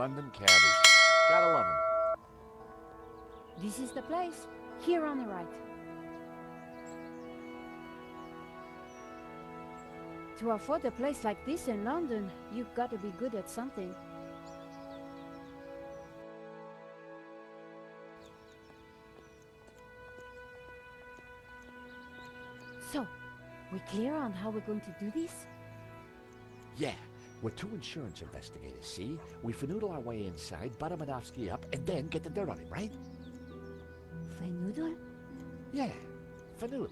London cabbies. Gotta love 'em. This is the place. Here on the right. To afford a place like this in London, you've got to be good at something. So, we clear on how we're going to do this? Yeah, we're two insurance investigators, see? We finagle our way inside, butter Madovsky up, and then get the dirt on him, right? Fenoodle? Yeah, finagle.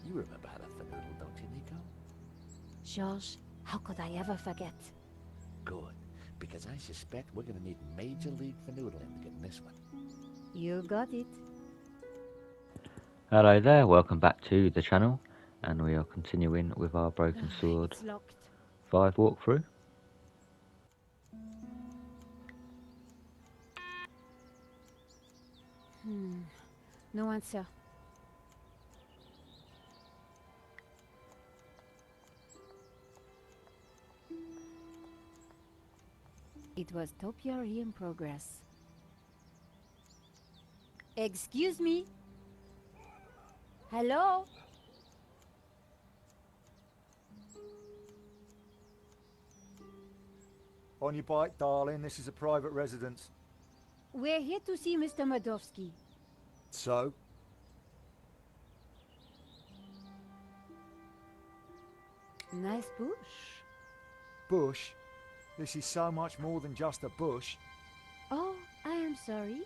You remember how to finagle, don't you, Nico? George, how could I ever forget? Good, because I suspect we're gonna need Major League Fanoodling to get in this one. You got it. Hello there, welcome back to the channel, and we are continuing with our Broken Sword It's locked. 5 walkthrough. No answer. It was topiary in progress. Excuse me? Hello? On your bike, darling. This is a private residence. We're here to see Mr. Madovsky. So? Nice bush. Bush? This is so much more than just a bush. Oh, I am sorry.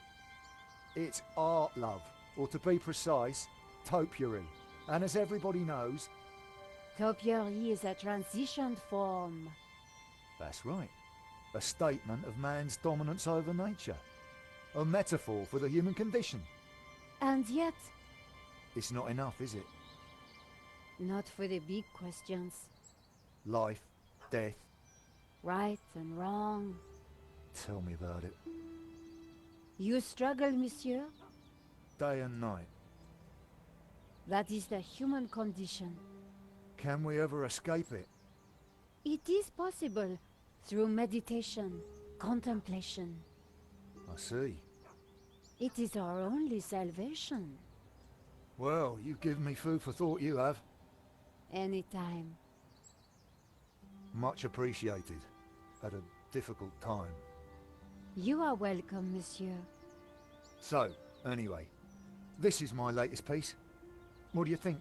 It's art, love. Or to be precise, topiary. And as everybody knows... Topiary is a transitioned form. That's right. A statement of man's dominance over nature. A metaphor for the human condition. And yet, It's not enough, is it? not for the big questions. Life, death. Right and wrong. Tell me about it. You struggle, monsieur? Day and night. That is the human condition. Can we ever escape it? It is possible through meditation, contemplation. I see. It is our only salvation. Well, you've given me food for thought, you have. Anytime. Much appreciated. At a difficult time. You are welcome, monsieur. So, anyway, this is my latest piece. What do you think?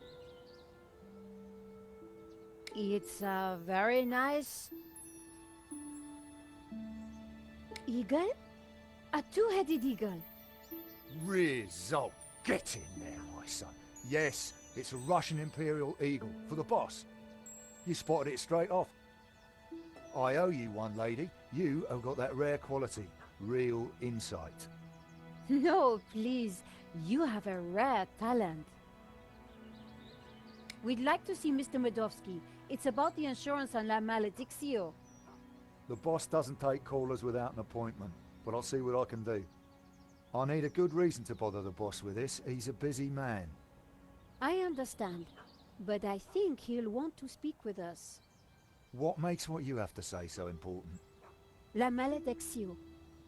It's a very nice... eagle? A two-headed eagle. Rizzo, get in there, my son. Yes, it's a Russian Imperial Eagle, for the boss. You spotted it straight off. I owe you one, lady. You have got that rare quality. Real insight. No, please. You have a rare talent. We'd like to see Mr. Madovsky. It's about the insurance on La Maledictio. The boss doesn't take callers without an appointment, but I'll see what I can do. I need a good reason to bother the boss with this. He's a busy man. I understand, but I think he'll want to speak with us. What makes what you have to say so important? La Maledictio,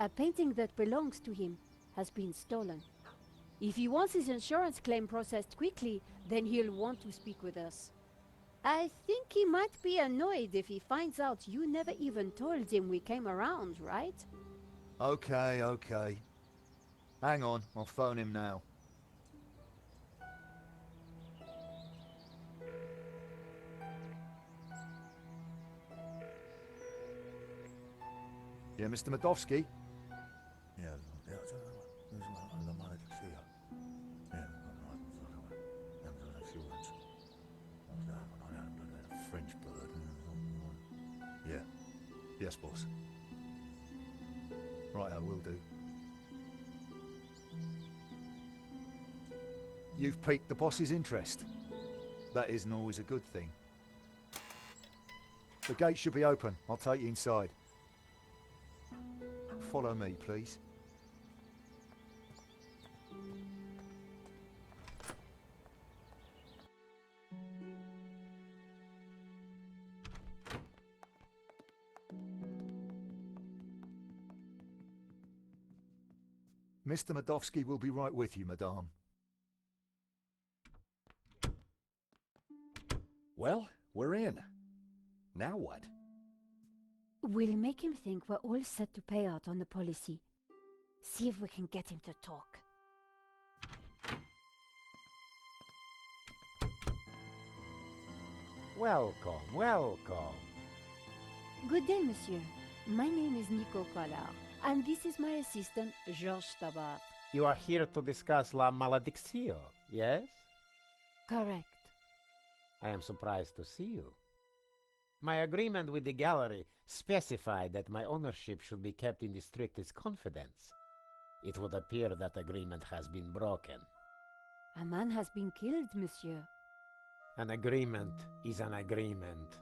a painting that belongs to him, has been stolen. If he wants his insurance claim processed quickly, then he'll want to speak with us. I think he might be annoyed if he finds out you never even told him we came around, right? Okay, okay. Hang on, I'll phone him now. Yeah, Mr. Madovsky? Yeah, French bird. Yeah. Yes, boss. Right, I will do. You've piqued the boss's interest. That isn't always a good thing. The gate should be open. I'll take you inside. Follow me, please. Mr. Medovsky will be right with you, madame. Well, we're in. Now what? We'll make him think we're all set to pay out on the policy. See if we can get him to talk. Welcome, welcome. Good day, monsieur. My name is Nico Collard, and this is my assistant, Georges Tabar. You are here to discuss La Malediccio, yes? Correct. I am surprised to see you. My agreement with the gallery specified that my ownership should be kept in the strictest confidence. It would appear that agreement has been broken. A man has been killed, monsieur. An agreement is an agreement.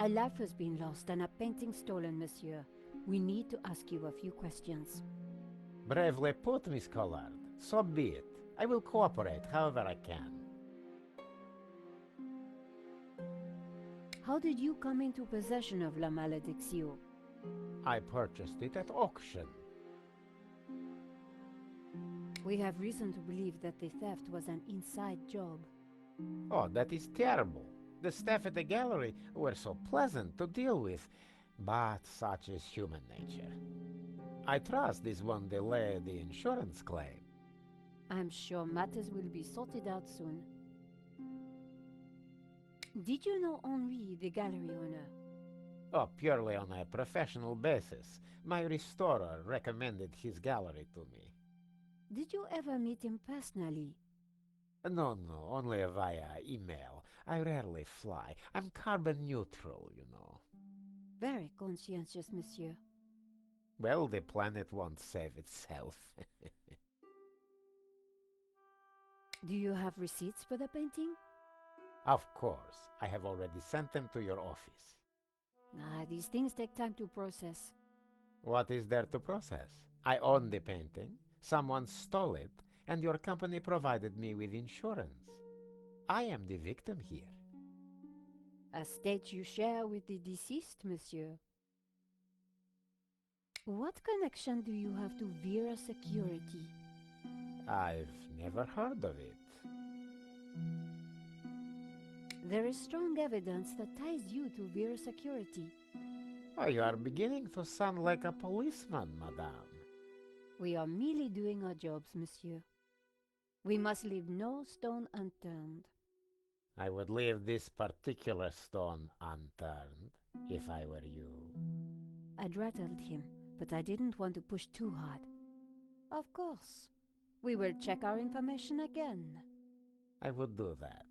A life has been lost and a painting stolen, monsieur. We need to ask you a few questions. Bravely put, Miss Collard. So be it. I will cooperate however I can. How did you come into possession of La Malediccio? I purchased it at auction. We have reason to believe that the theft was an inside job. Oh, that is terrible. The staff at the gallery were so pleasant to deal with, but such is human nature. I trust this won't delay the insurance claim. I'm sure matters will be sorted out soon. Did you know Henri, the gallery owner? Oh, purely on a professional basis. My restorer recommended his gallery to me. Did you ever meet him personally? No, only via email. I rarely fly. I'm carbon neutral, you know. Very conscientious, monsieur. Well, the planet won't save itself. Do you have receipts for the painting? Of course. I have already sent them to your office. These things take time to process. What is there to process? I own the painting. Someone stole it, and your company provided me with insurance. I am the victim here. A state you share with the deceased, monsieur. What connection do you have to Vera Security? I've never heard of it. There is strong evidence that ties you to Vera Security. Oh, you are beginning to sound like a policeman, madame. We are merely doing our jobs, monsieur. We must leave no stone unturned. I would leave this particular stone unturned if I were you. I'd rattled him, but I didn't want to push too hard. Of course. We will check our information again. I would do that.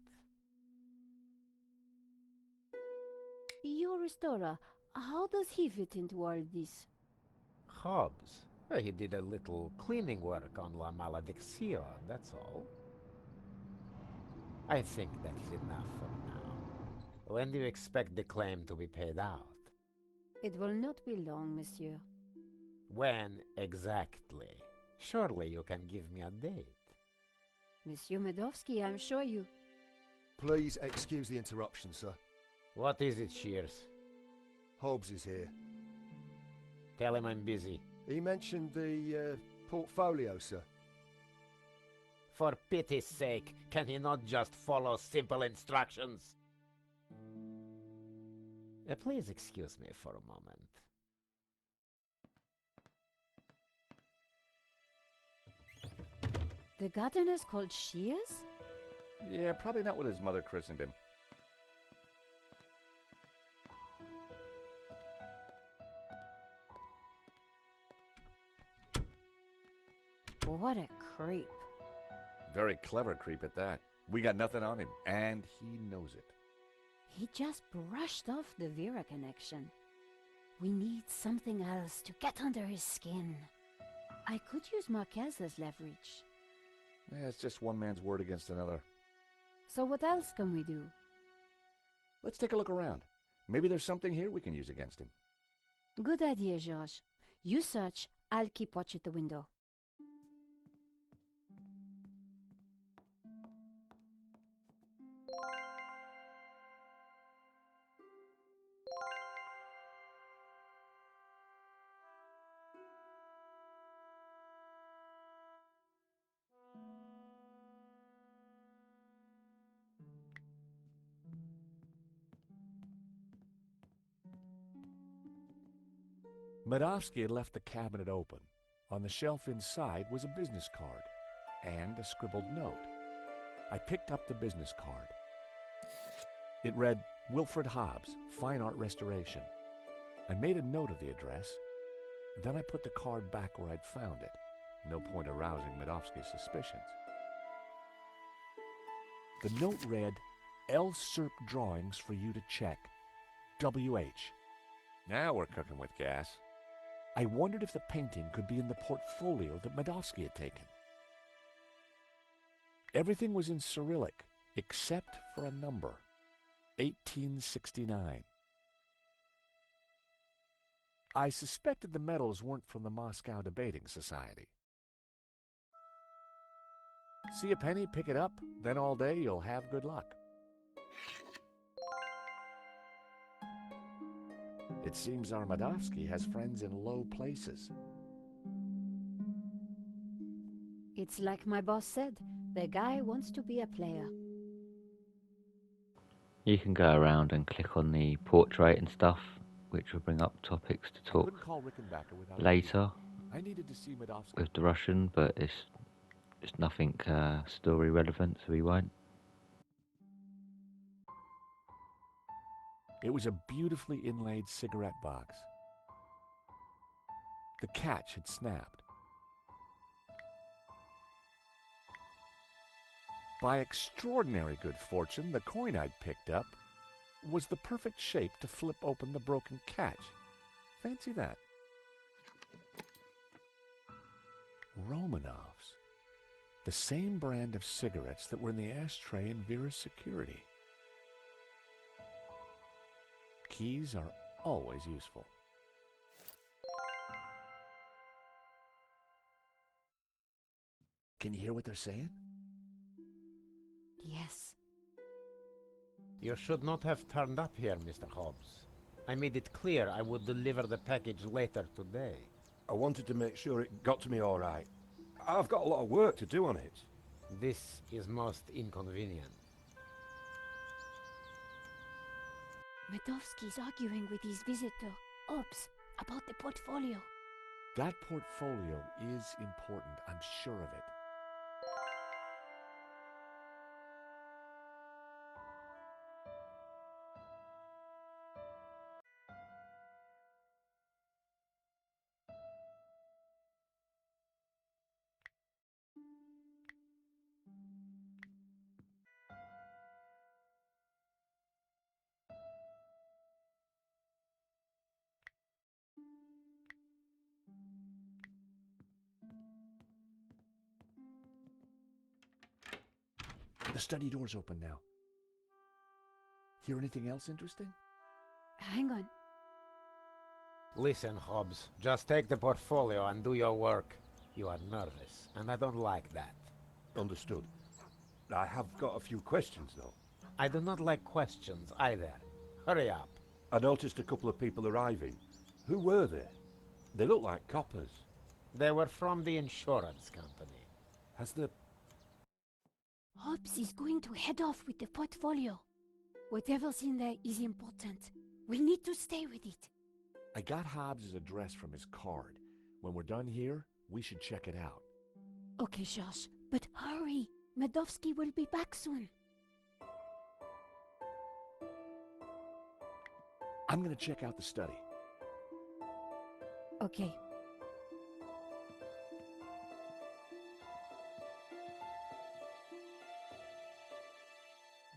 Your restorer, how does he fit into all this? Hobbs. He did a little cleaning work on La Malediccio, that's all. I think that is enough for now. When do you expect the claim to be paid out? It will not be long, monsieur. When exactly? Surely you can give me a date. Monsieur Medovsky, I'm sure you... Please excuse the interruption, sir. What is it, Shears? Hobbs is here. Tell him I'm busy. He mentioned the portfolio, sir. For pity's sake, can he not just follow simple instructions? Please excuse me for a moment. The gardener's called Shears? Yeah, probably not what his mother christened him. What a creep. Very clever creep at that. We got nothing on him, and he knows it. He just brushed off the Vera connection. We need something else to get under his skin. I could use Marquez as leverage. Yeah, it's just one man's word against another. So what else can we do? Let's take a look around. Maybe there's something here we can use against him. Good idea, Georges. You search, I'll keep watch at the window. Medovsky had left the cabinet open. On the shelf inside was a business card and a scribbled note. I picked up the business card. It read, Wilfred Hobbs, Fine Art Restoration. I made a note of the address. Then I put the card back where I'd found it. No point arousing Medovsky's suspicions. The note read, L. Serp drawings for you to check. W.H. Now we're cooking with gas. I wondered if the painting could be in the portfolio that Medovsky had taken. Everything was in Cyrillic, except for a number. 1869. I suspected the medals weren't from the Moscow Debating Society. See a penny, pick it up, then all day you'll have good luck. It seems our Medovsky has friends in low places. It's like my boss said, the guy wants to be a player. You can go around and click on the portrait and stuff, which will bring up topics to talk Couldn't call Rickenbacker without a later I needed to see Medovsky. with the Russian, but it's nothing story relevant, so we won't. It was a beautifully inlaid cigarette box. The catch had snapped. By extraordinary good fortune, the coin I'd picked up was the perfect shape to flip open the broken catch. Fancy that. Romanovs. The same brand of cigarettes that were in the ashtray in Vera's security. Keys are always useful. Can you hear what they're saying? Yes. You should not have turned up here, Mr. Hobbs. I made it clear I would deliver the package later today. I wanted to make sure it got to me all right. I've got a lot of work to do on it. This is most inconvenient. Medovsky's arguing with his visitor, Ops, about the portfolio. That portfolio is important, I'm sure of it. The study door's open now. Hear anything else interesting? Hang on. Listen, Hobbs, just take the portfolio and do your work. You are nervous, and I don't like that. Understood. I have got a few questions, though. I do not like questions either. Hurry up. I noticed a couple of people arriving. Who were they? They look like coppers. They were from the insurance company. Has the... Hobbs is going to head off with the portfolio. Whatever's in there is important. We need to stay with it. I got Hobbs' address from his card. When we're done here, we should check it out. Okay, Josh, but hurry. Medovsky will be back soon. I'm gonna check out the study. Okay.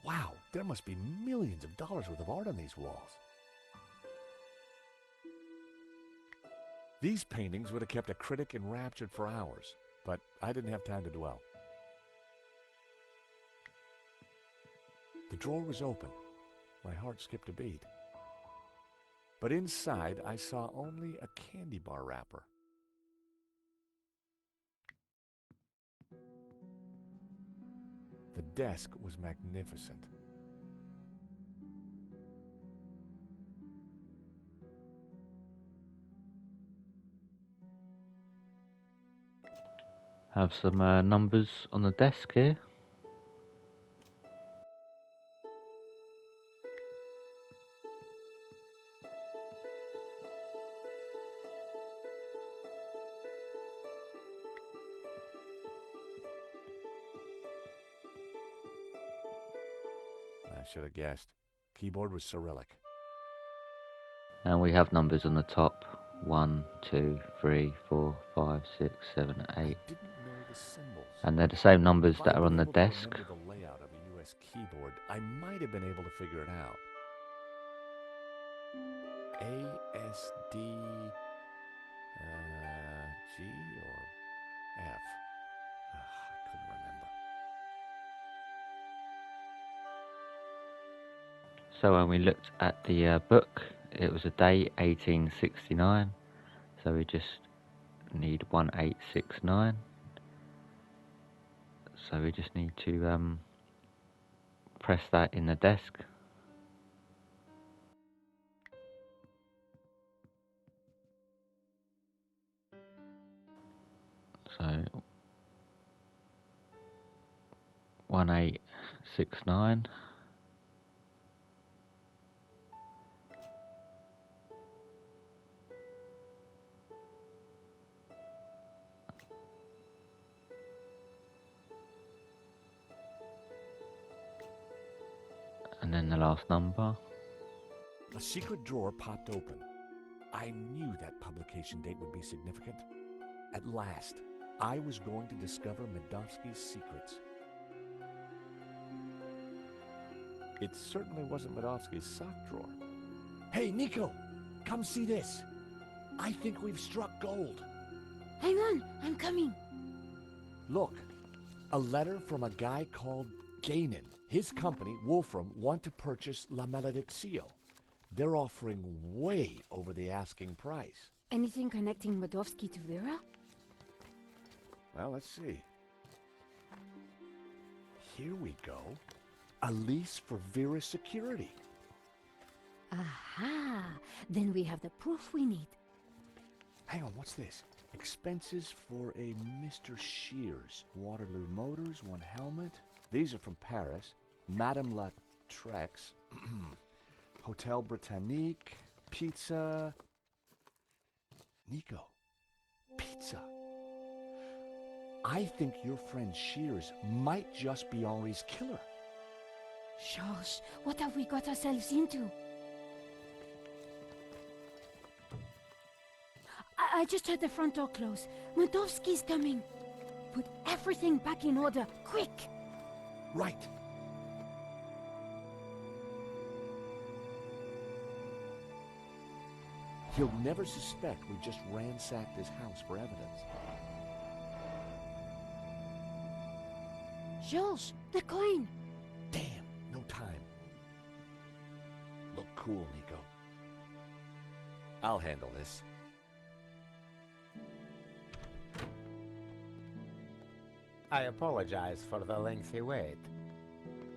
Wow, there must be millions of dollars worth of art on these walls. These paintings would have kept a critic enraptured for hours, but I didn't have time to dwell. The drawer was open. My heart skipped a beat. But inside, I saw only a candy bar wrapper. The desk was magnificent. Have some numbers on the desk here. should have guessed. Keyboard was Cyrillic. And we have numbers on the top. 1, 2, 3, 4, 5, 6, 7, 8. I didn't know the symbols. And they're the same numbers If that I'd are on been the able to desk. remember the layout of a US keyboard, I might have been able to figure it out. ASD G or F? I couldn't remember. So when we looked at the book, it was a day 1869. So we just need 1869. So we just need to press that in the desk. So 1869. And then the last number. A secret drawer popped open. I knew that publication date would be significant. At last, I was going to discover Medovsky's secrets. It certainly wasn't Medovsky's sock drawer. Hey, Nico! Come see this! I think we've struck gold. Hang on, I'm coming. Look, a letter from a guy called Gainan. His company, Wolfram, want to purchase La Malediccio. They're offering way over the asking price. Anything connecting Medovsky to Vera? Well, let's see. Here we go. A lease for Vera's security. Aha! Then we have the proof we need. Hang on, what's this? Expenses for a Mr. Shears. Waterloo Motors, one helmet. These are from Paris. Madame La Trex. Hotel Britannique. Pizza. Nico. Pizza. I think your friend Shears might just be Henri's killer. George, what have we got ourselves into? I just heard the front door close. Medovsky's coming. Put everything back in order, quick! Right. He'll never suspect we just ransacked his house for evidence. George, the coin! Damn, no time. Look cool, Nico. I'll handle this. I apologize for the lengthy wait.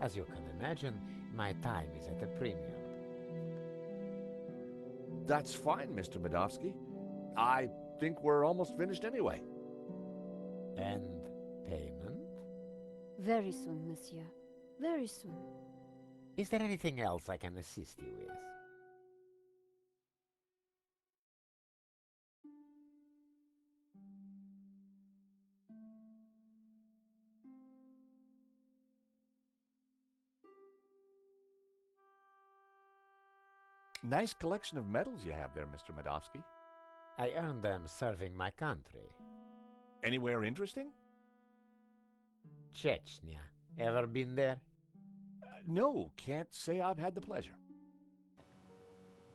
As you can imagine, my time is at a premium. That's fine, Mr. Medovsky. I think we're almost finished anyway. And payment? Very soon, monsieur. Very soon. Is there anything else I can assist you with? Nice collection of medals you have there, Mr. Medovsky. I earned them serving my country. Anywhere interesting? Chechnya. Ever been there? No, can't say I've had the pleasure.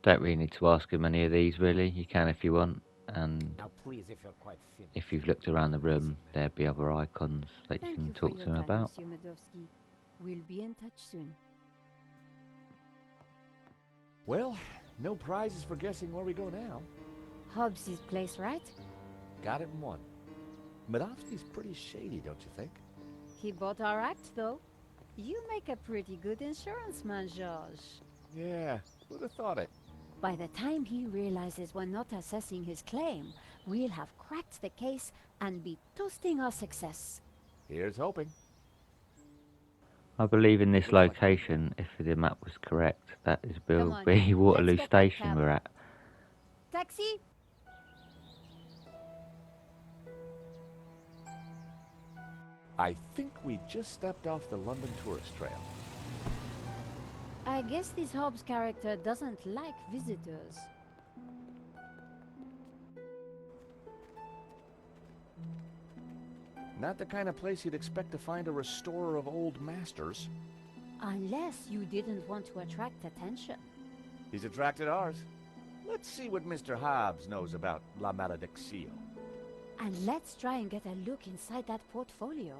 Don't really need to ask him any of these, really. You can if you want. And Now please, if you're quite finished. if you've looked around the room, there'll be other icons that you Thank can you for talk to your him time, about. Monsieur Medovsky. We'll be in touch soon. Well, no prizes for guessing where we go now. Hobbs's place, right? Got it in one. Medovsky's pretty shady, don't you think? He bought our act, though. You make a pretty good insurance man, Georges. Yeah, who'd have thought it? By the time he realizes we're not assessing his claim, we'll have cracked the case and be toasting our success. Here's hoping. I believe in this Looks like- location, if the map was correct, that is Come on, Bilby Waterloo let's get that Station cab. we're at. Taxi! I think we just stepped off the London tourist trail. I guess this Hobbs character doesn't like visitors. Not the kind of place you'd expect to find a restorer of old masters. Unless you didn't want to attract attention. He's attracted ours. Let's see what Mr. Hobbs knows about La Malediccio. And let's try and get a look inside that portfolio.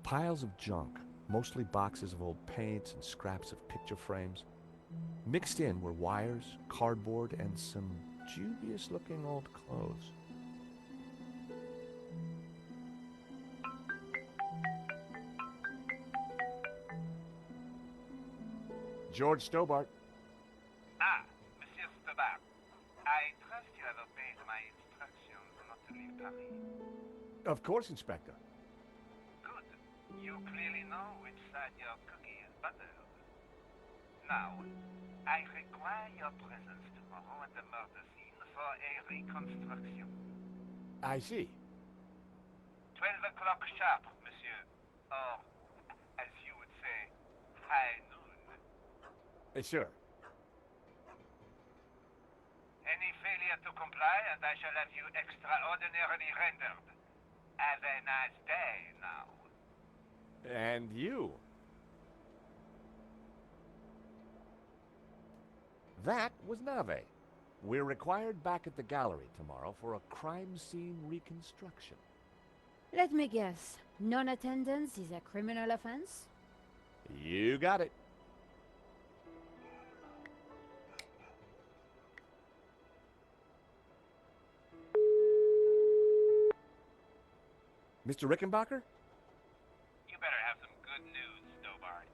Piles of junk, mostly boxes of old paints and scraps of picture frames. Mixed in were wires, cardboard, and some dubious-looking old clothes. George Stobart. Ah, Monsieur Stobart. I trust you have obeyed my instructions not to leave Paris. Of course, Inspector. Good. You clearly know which side your cookie is buttered. Now, I require your presence tomorrow at the murder scene for a reconstruction. I see. 12 o'clock sharp, monsieur. Or, as you would say, high noon. Sure. Any failure to comply, and I shall have you extraordinarily rendered. Have a nice day now. And you. That was Nave. We're required back at the gallery tomorrow for a crime scene reconstruction. Let me guess. Non-attendance is a criminal offense? You got it. Mr. Rickenbacker? You better have some good news, Stobart.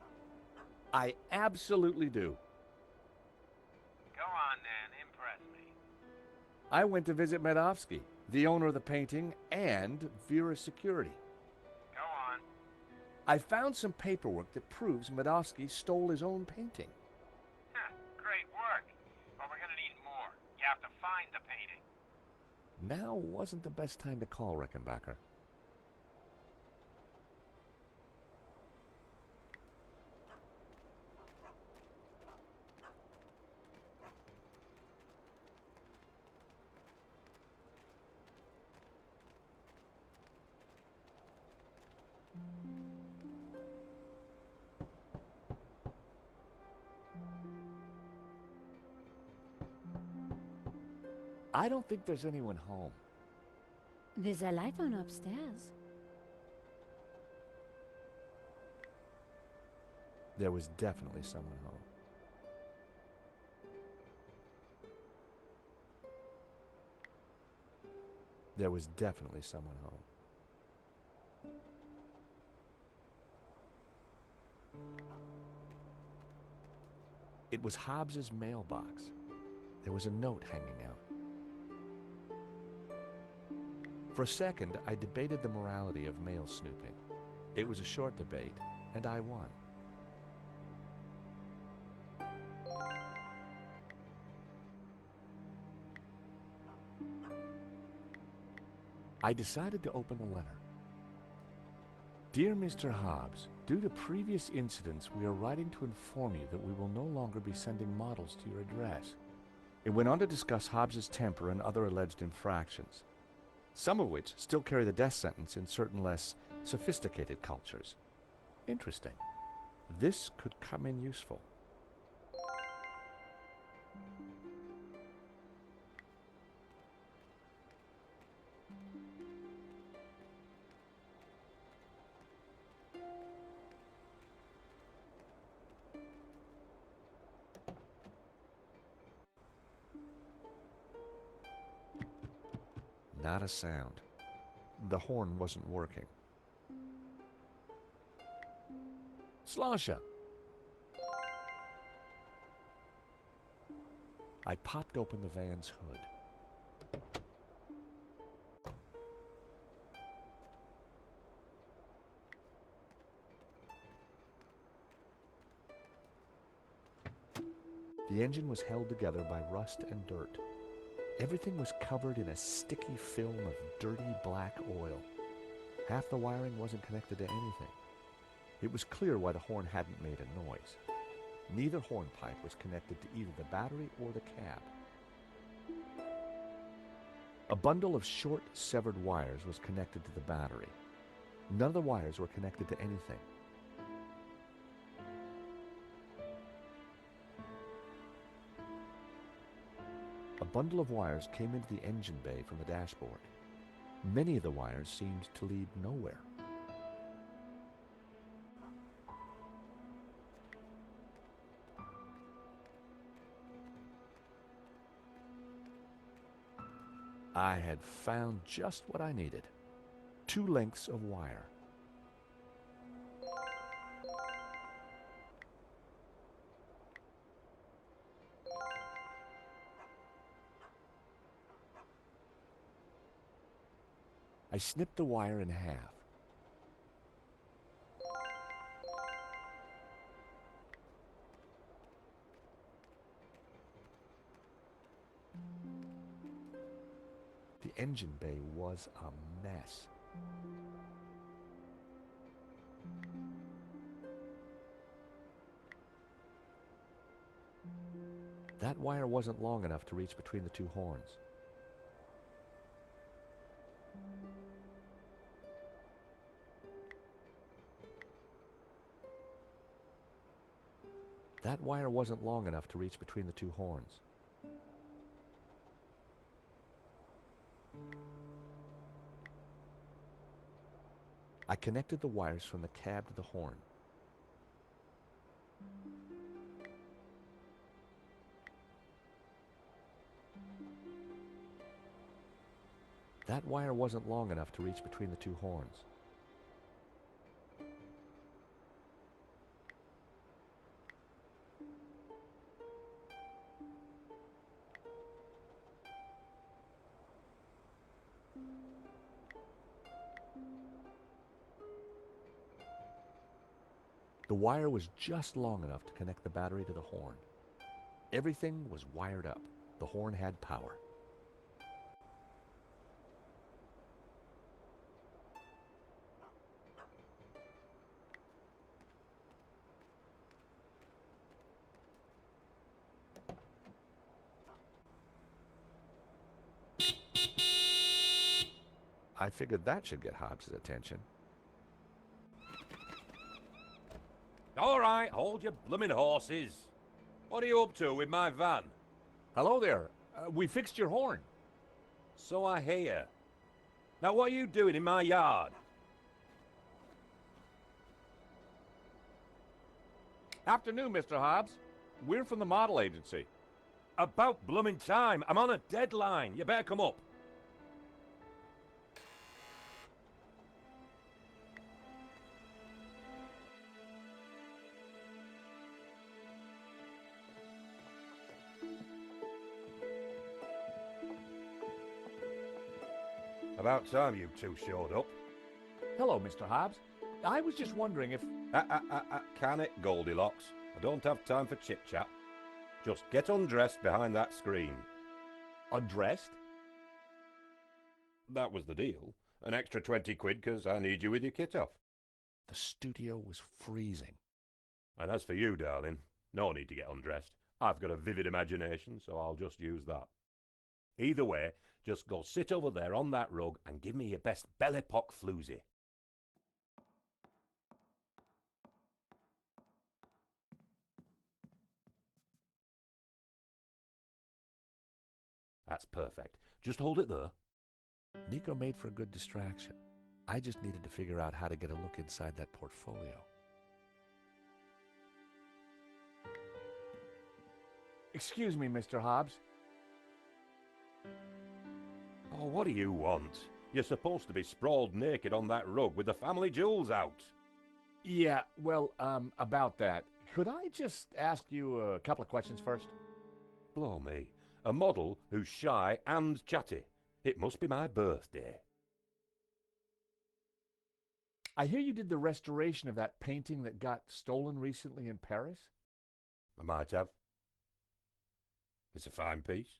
I absolutely do. Go on then, impress me. I went to visit Medovsky, the owner of the painting, and Vera Security. Go on. I found some paperwork that proves Medovsky stole his own painting. Huh, great work. But we're gonna need more. You have to find the painting. Now wasn't the best time to call Rickenbacker. I don't think there's anyone home. There's a light on upstairs. There was definitely someone home. There was definitely someone home. It was Hobbs's mailbox. There was a note hanging out. For a second, I debated the morality of mail snooping. It was a short debate, and I won. I decided to open the letter. Dear Mr. Hobbs, due to previous incidents, we are writing to inform you that we will no longer be sending models to your address. It went on to discuss Hobbs's temper and other alleged infractions, some of which still carry the death sentence in certain less sophisticated cultures. Interesting. This could come in useful. Not a sound. The horn wasn't working. Slasha! I popped open the van's hood. The engine was held together by rust and dirt. Everything was covered in a sticky film of dirty black oil. Half the wiring wasn't connected to anything. It was clear why the horn hadn't made a noise. Neither hornpipe was connected to either the battery or the cab. A bundle of short, severed wires was connected to the battery. None of the wires were connected to anything. A bundle of wires came into the engine bay from the dashboard. Many of the wires seemed to lead nowhere. I had found just what I needed. 2 lengths of wire. I snipped the wire in half. The engine bay was a mess. That wire wasn't long enough to reach between the 2 horns. That wire wasn't long enough to reach between the 2 horns. I connected the wires from the cab to the horn. That wire wasn't long enough to reach between the 2 horns. The wire was just long enough to connect the battery to the horn. Everything was wired up. The horn had power. I figured that should get Hobbs' attention. All right, hold your blooming horses. What are you up to with my van? Hello there. We fixed your horn. So I hear. Now what are you doing in my yard? Afternoon, Mr. Hobbs. We're from the model agency. About blooming time. I'm on a deadline. You better come up. About time you two showed up. Hello, Mr. Hobbs. I was just wondering if... Can it, Goldilocks? I don't have time for chit-chat. Just get undressed behind that screen. Undressed? That was the deal. An extra 20 quid because I need you with your kit off. The studio was freezing. And as for you, darling, no need to get undressed. I've got a vivid imagination, so I'll just use that. Either way, just go sit over there on that rug and give me your best belly pock floozy. That's perfect. Just hold it there. Nico made for a good distraction. I just needed to figure out how to get a look inside that portfolio. Excuse me, Mr. Hobbs. Oh, what do you want? You're supposed to be sprawled naked on that rug with the family jewels out. Yeah, well, about that. Could I just ask you a couple of questions first? Blow me. A model who's shy and chatty. It must be my birthday. I hear you did the restoration of that painting that got stolen recently in Paris? I might have. It's a fine piece.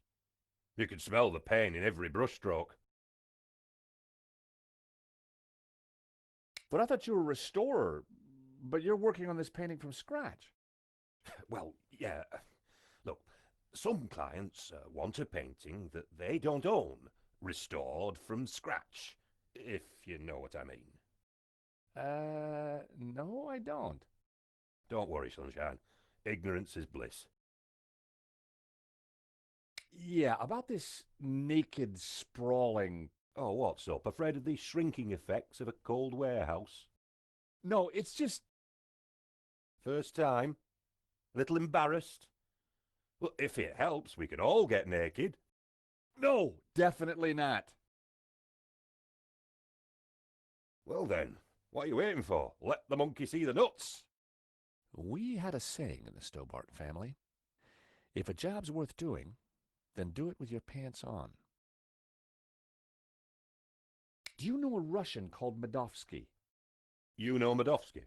You can smell the paint in every brushstroke. But I thought you were a restorer, but you're working on this painting from scratch. Well, yeah. Look, some clients want a painting that they don't own, restored from scratch, if you know what I mean. No, I don't. Don't worry, Sunshine. Ignorance is bliss. Yeah, about this naked, sprawling... Oh, what's up? Afraid of the shrinking effects of a cold warehouse? No, it's just... First time? Little embarrassed? Well, if it helps, we can all get naked. No, definitely not. Well then, what are you waiting for? Let the monkey see the nuts. We had a saying in the Stobart family. If a job's worth doing, then do it with your pants on. Do you know a Russian called Medovsky? You know Medovsky?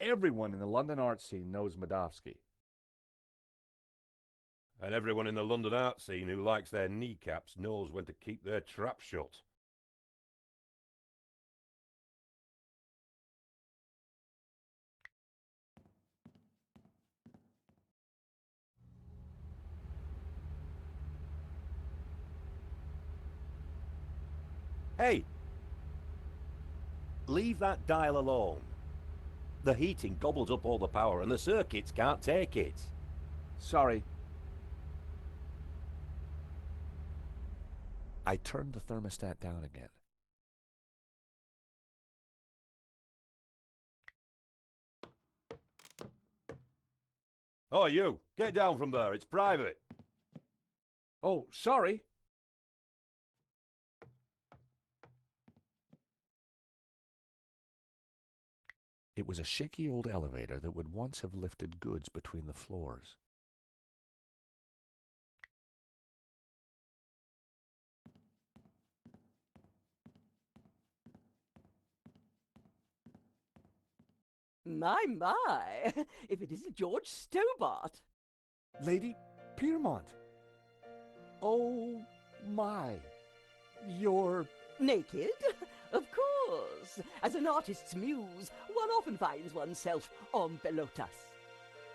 Everyone in the London art scene knows Medovsky. And everyone in the London art scene who likes their kneecaps knows when to keep their trap shut. Hey! Leave that dial alone. The heating gobbles up all the power and the circuits can't take it. Sorry. I turned the thermostat down again. Oh, you! Get down from there, it's private. Oh, sorry. It was a shaky old elevator that would once have lifted goods between the floors. My, if it isn't George Stobart. Lady Piermont. Oh, my. You're... Naked? Of course. As an artist's muse, one often finds oneself en pelotas.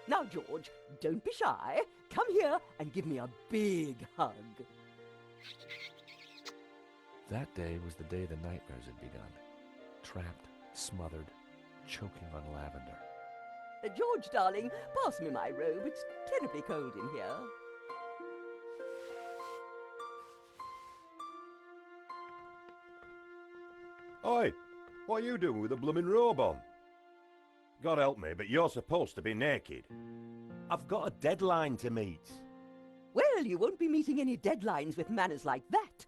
Now, George, don't be shy. Come here and give me a big hug. That day was the day the nightmares had begun. Trapped, smothered, choking on lavender. George, darling, pass me my robe. It's terribly cold in here. Oi! What are you doing with a blooming robe on? God help me, but you're supposed to be naked. I've got a deadline to meet. Well, you won't be meeting any deadlines with manners like that.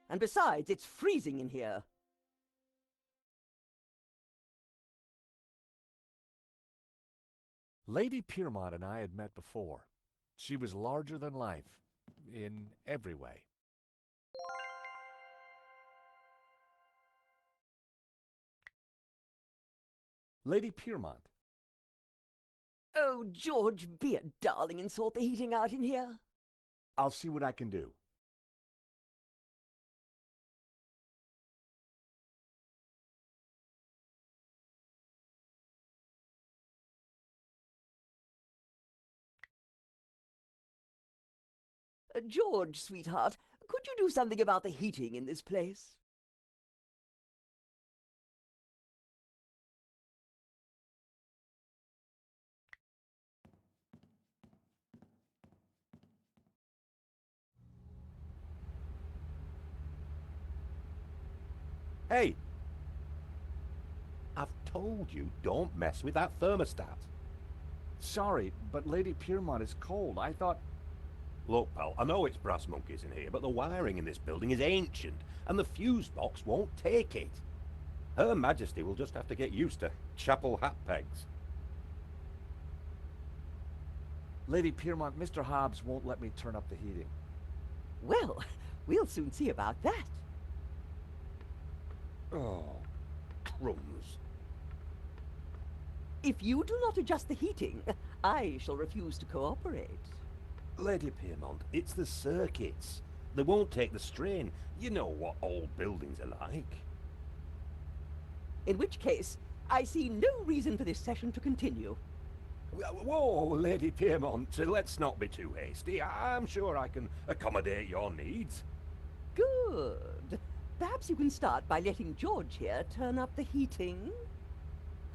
And besides, it's freezing in here. Lady Piermont and I had met before. She was larger than life, in every way. Lady Piermont. Oh, George, be a darling and sort the heating out in here. I'll see what I can do. George, sweetheart, could you do something about the heating in this place? Hey! I've told you, don't mess with that thermostat. Sorry, but Lady Piermont is cold. I thought... Look, pal, I know it's brass monkeys in here, but the wiring in this building is ancient, and the fuse box won't take it. Her Majesty will just have to get used to chapel hat pegs. Lady Piermont, Mr. Hobbs won't let me turn up the heating. Well, we'll soon see about that. Oh, crumbs. If you do not adjust the heating, I shall refuse to cooperate. Lady Piermont, it's the circuits. They won't take the strain. You know what old buildings are like. In which case, I see no reason for this session to continue. Whoa, Lady Piermont, let's not be too hasty. I'm sure I can accommodate your needs. Good. Perhaps you can start by letting George here turn up the heating.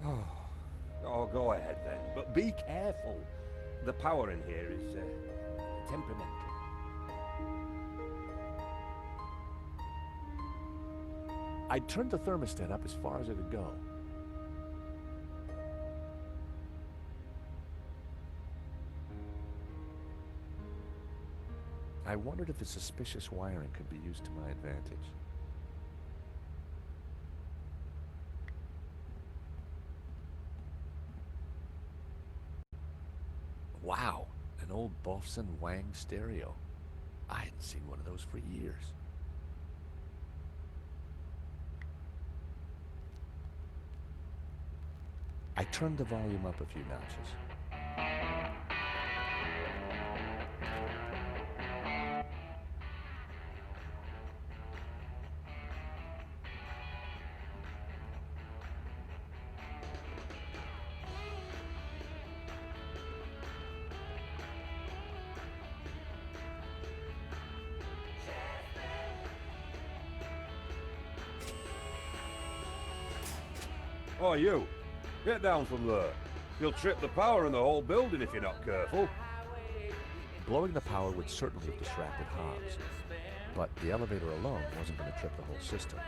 Oh, go ahead then, but be careful. The power in here is temperamental. I turned the thermostat up as far as it'd go. I wondered if the suspicious wiring could be used to my advantage. Wow, an old Bofson Wang stereo. I hadn't seen one of those for years. I turned the volume up a few notches. Oh, you! Get down from there. You'll trip the power in the whole building if you're not careful. Blowing the power would certainly have distracted Hobbs, but the elevator alone wasn't going to trip the whole system.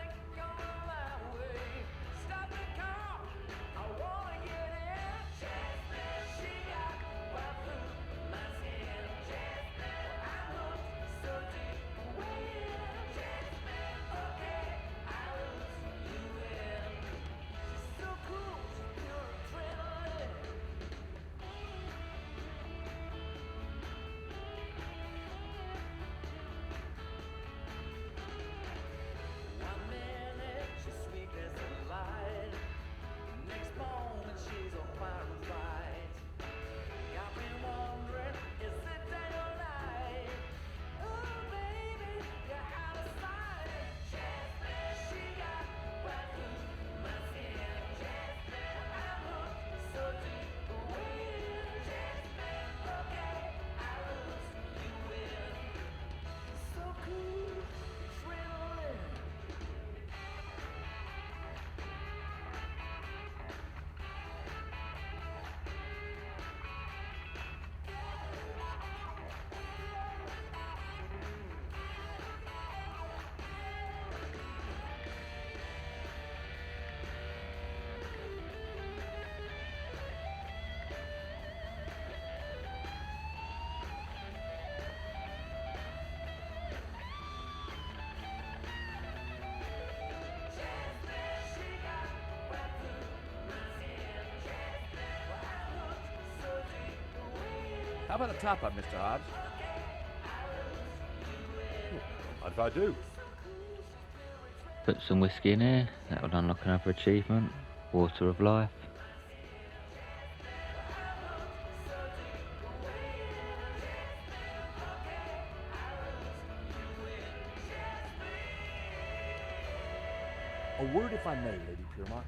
How about a top-up, Mr. Hobbs? Mind if I do? Put some whiskey in here, that would unlock another achievement. Water of life. A word, if I may, Lady Piermont.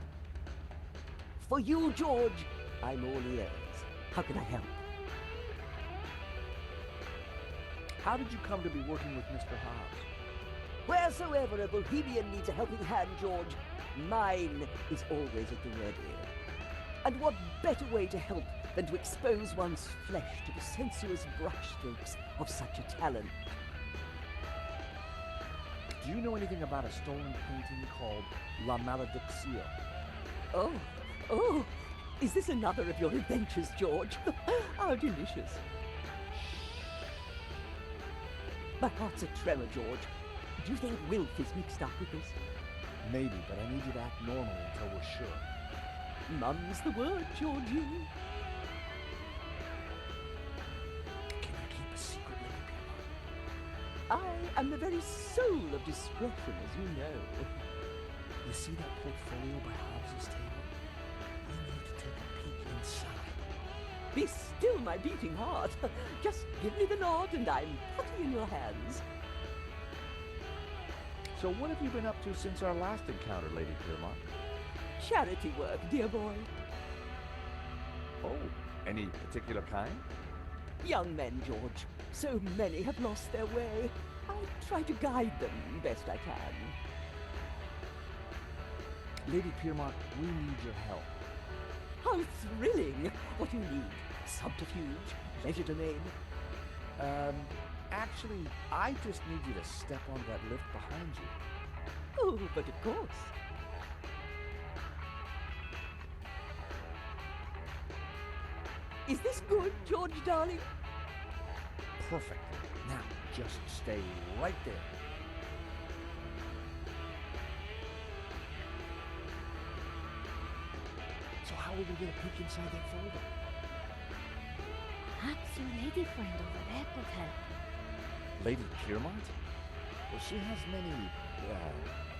For you, George, I'm all ears. How can I help? How did you come to be working with Mr. Hobbs? Wheresoever a Bohemian needs a helping hand, George, mine is always at the ready. And what better way to help than to expose one's flesh to the sensuous brushstrokes of such a talent? Do you know anything about a stolen painting called La Malediction? Oh, is this another of your adventures, George? How delicious. My heart's a tremor, George. Do you think Wilf is mixed up with this? Maybe, but I need you to act normally until we're sure. Mum's the word, Georgie. Can you keep a secret, Lady Piermont? I am the very soul of discretion, as you know. You see that portfolio by Hobbs's table? We need to take a peek inside. Be still, my beating heart. Just give me the nod and I'm putty in your hands. So what have you been up to since our last encounter, Lady Piermont? Charity work, dear boy. Oh, any particular kind? Young men, George. So many have lost their way. I try to guide them best I can. Lady Piermont, we need your help. How thrilling! What do you need? Subterfuge? Legerdemain? Actually, I just need you to step on that lift behind you. Oh, but of course. Is this good, George, darling? Perfect. Now, just stay right there. So how are we gonna get a peek inside that folder? Perhaps your lady friend over there could help. Lady Piermont? Well, she has many,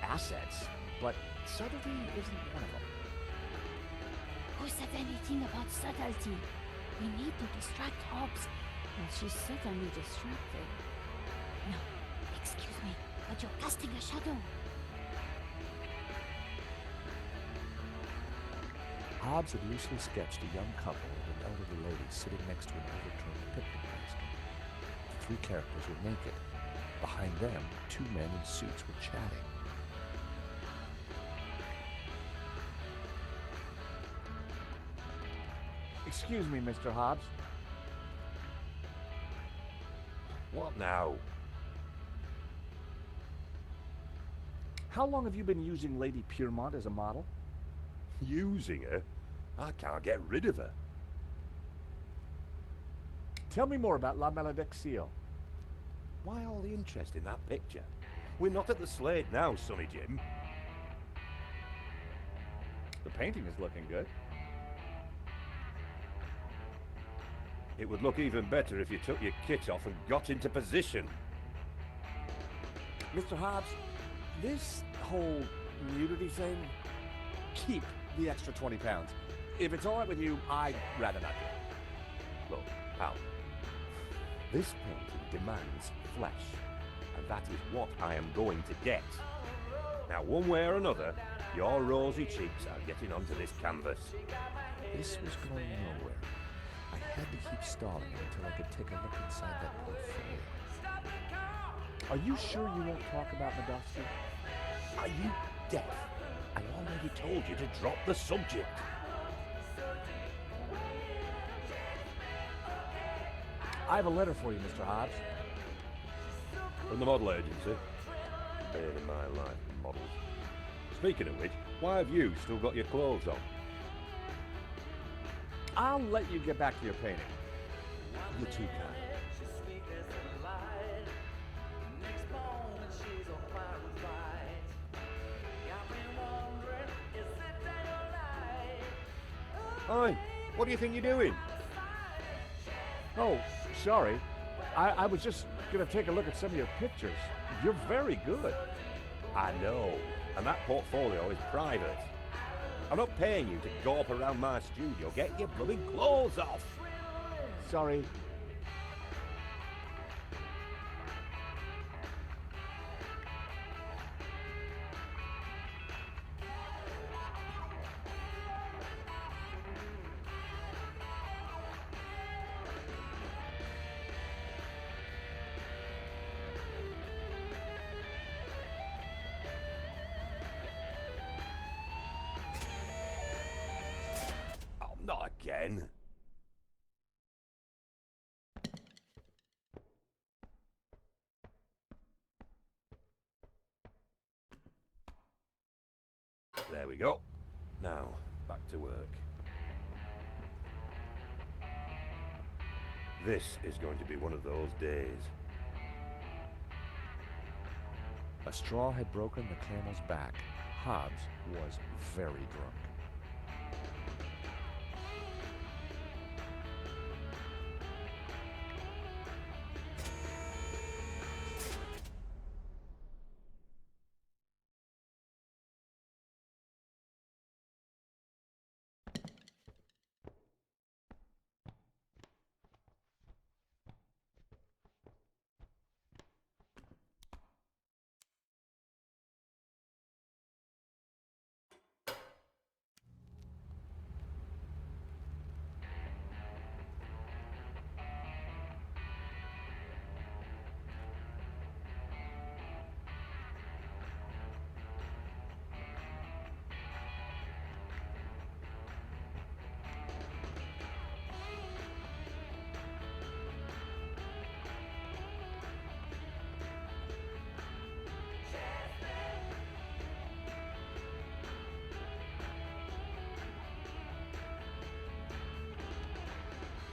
assets, but subtlety isn't one of them. Who said anything about subtlety? We need to distract Hobbs. Well, she's certainly distracted. No, excuse me, but you're casting a shadow. Hobbs had loosely sketched a young couple with an elderly lady sitting next to an overturned picnic basket. The three characters were naked. Behind them, two men in suits were chatting. Excuse me, Mr. Hobbs. What now? How long have you been using Lady Piermont as a model? Using her? I can't get rid of her. Tell me more about La Maledicción. Why all the interest in that picture? We're not at the Slade now, Sonny Jim. The painting is looking good. It would look even better if you took your kit off and got into position. Mr. Hobbs, this whole nudity thing, keep the extra 20 pounds. If it's all right with you, I'd rather not do it. Look, pal, this painting demands flesh, and that is what I am going to get. Now, one way or another, your rosy cheeks are getting onto this canvas. This was going nowhere. I had to keep stalling it until I could take a look inside that portfolio. Are you sure you won't talk about Madossi? Are you deaf? I already told you to drop the subject. I have a letter for you, Mr. Hobbs. From the model agency. Bane in my life, models. Speaking of which, why have you still got your clothes on? I'll let you get back to your painting. You're too kind. Oi, what do you think you're doing? Oh, sorry. I was just gonna take a look at some of your pictures. You're very good. I know, and that portfolio is private. I'm not paying you to gawp around my studio. Get your blooming clothes off! Sorry. Oh, not again. There we go. Now, back to work. This is going to be one of those days. A straw had broken the camel's back. Hobbs was very drunk.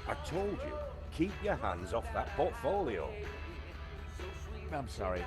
I told you, keep your hands off that portfolio. I'm sorry.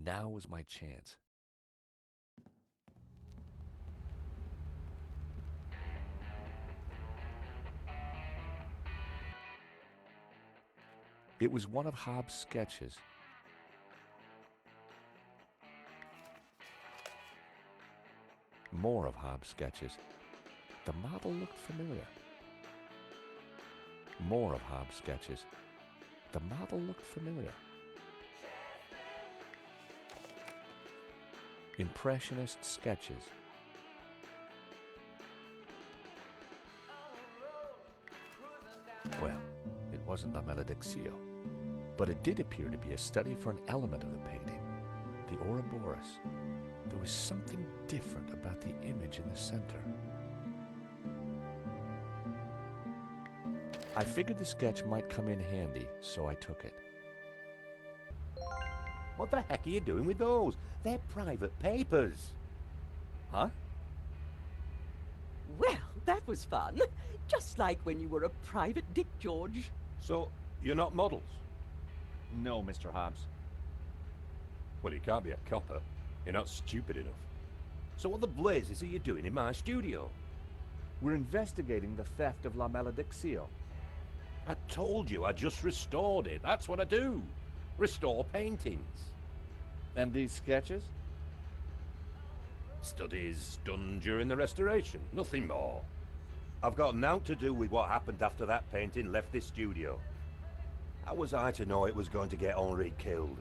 Now was my chance. It was one of Hobbs' sketches. More of Hobbs' sketches. The model looked familiar. More of Hobbs' sketches. The model looked familiar. Impressionist sketches. Well, it wasn't La Maledictio, but it did appear to be a study for an element of the painting, the Ouroboros. There was something different about the image in the center. I figured the sketch might come in handy, so I took it. What the heck are you doing with those? They're private papers. Huh? Well, that was fun. Just like when you were a private dick, George. So, you're not models? No, Mr. Hobbs. Well, you can't be a copper. You're not stupid enough. So what the blazes are you doing in my studio? We're investigating the theft of La Maledictio. I told you I just restored it. That's what I do. Restore paintings. And these sketches? Studies done during the restoration. Nothing more. I've got naught to do with what happened after that painting left this studio. How was I to know it was going to get Henri killed?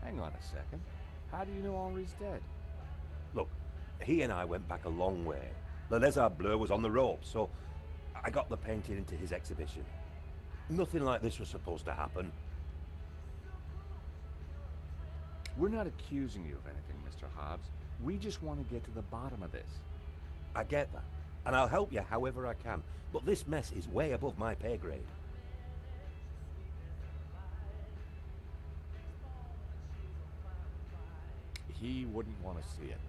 Hang on a second. How do you know Henri's dead? Look, he and I went back a long way. Le Lézard Bleu was on the ropes, so I got the painting into his exhibition. Nothing like this was supposed to happen. We're not accusing you of anything, Mr. Hobbs. We just want to get to the bottom of this. I get that, and I'll help you however I can, but this mess is way above my pay grade. He wouldn't want to see it.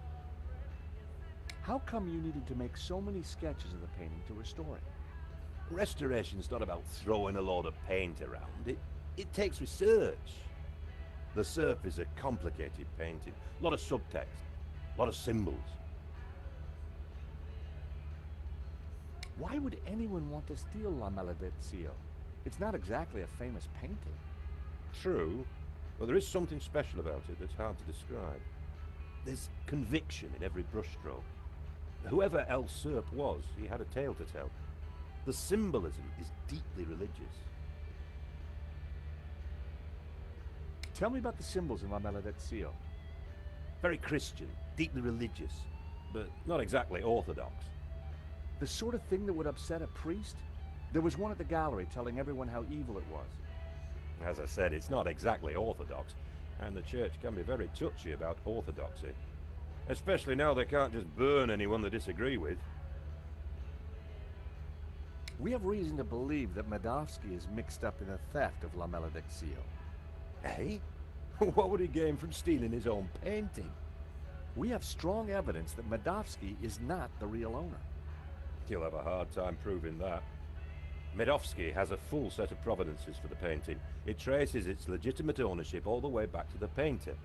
How come you needed to make so many sketches of the painting to restore it? Restoration's not about throwing a load of paint around. It takes research. The Serp is a complicated painting. A lot of subtext, a lot of symbols. Why would anyone want to steal La Maledictio? It's not exactly a famous painting. True, but there is something special about it that's hard to describe. There's conviction in every brushstroke. Whoever El Serp was, he had a tale to tell. The symbolism is deeply religious. Tell me about the symbols in La Maledictio. Very Christian, deeply religious, but not exactly orthodox. The sort of thing that would upset a priest? There was one at the gallery telling everyone how evil it was. As I said, it's not exactly orthodox, and the church can be very touchy about orthodoxy. Especially now they can't just burn anyone they disagree with. We have reason to believe that Medovsky is mixed up in the theft of La Maledictio. Eh? What would he gain from stealing his own painting? We have strong evidence that Medovsky is not the real owner. You'll have a hard time proving that. Medovsky has a full set of provenances for the painting. It traces its legitimate ownership all the way back to the painter.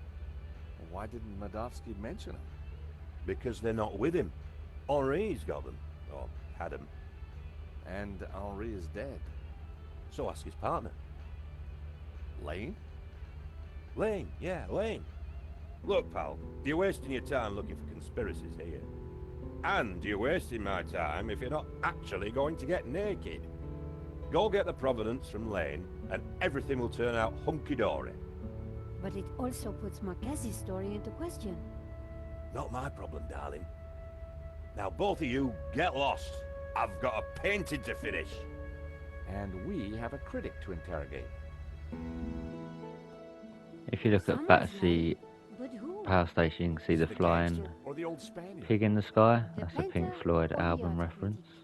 Why didn't Medovsky mention them? Because they're not with him. Henri's got them, or had them. And Henri is dead. So ask his partner. Lane? Lane, yeah, Lane. Look, pal, you're wasting your time looking for conspiracies here. And you're wasting my time if you're not actually going to get naked. Go get the provenance from Lane, and everything will turn out hunky-dory. But it also puts Marquez's story into question. Not my problem, darling. Now both of you, get lost. I've got a painting to finish. And we have a critic to interrogate. If you look at Someone's Batsy But who? power station, you can see the The flying gangster or the old Spaniard? pig in the sky. The That's a Pink painter Floyd or the album art reference. critic?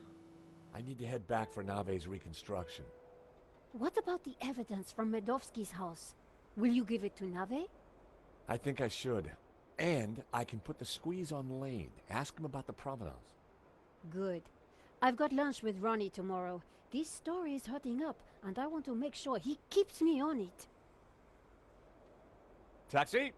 I need to head back for Nave's reconstruction. What about the evidence from Medovsky's house? Will you give it to Nave? I think I should. And I can put the squeeze on Lane. Ask him about the provenance. Good. I've got lunch with Ronnie tomorrow. This story is hotting up, and I want to make sure he keeps me on it. Taxi?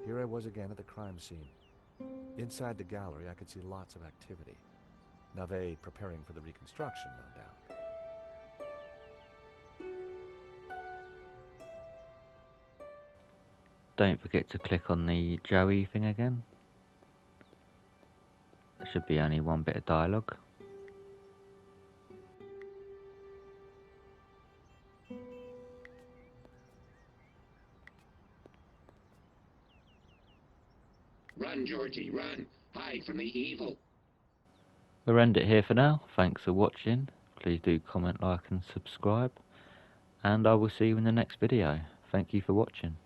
Here I was again at the crime scene. Inside the gallery, I could see lots of activity. Nave preparing for the reconstruction, no doubt. Don't forget to click on the Joey thing again. There should be only one bit of dialogue. Run, Georgie, run. Hide from the evil. We'll end it here for now. Thanks for watching. Please do comment, like and subscribe. And I will see you in the next video. Thank you for watching.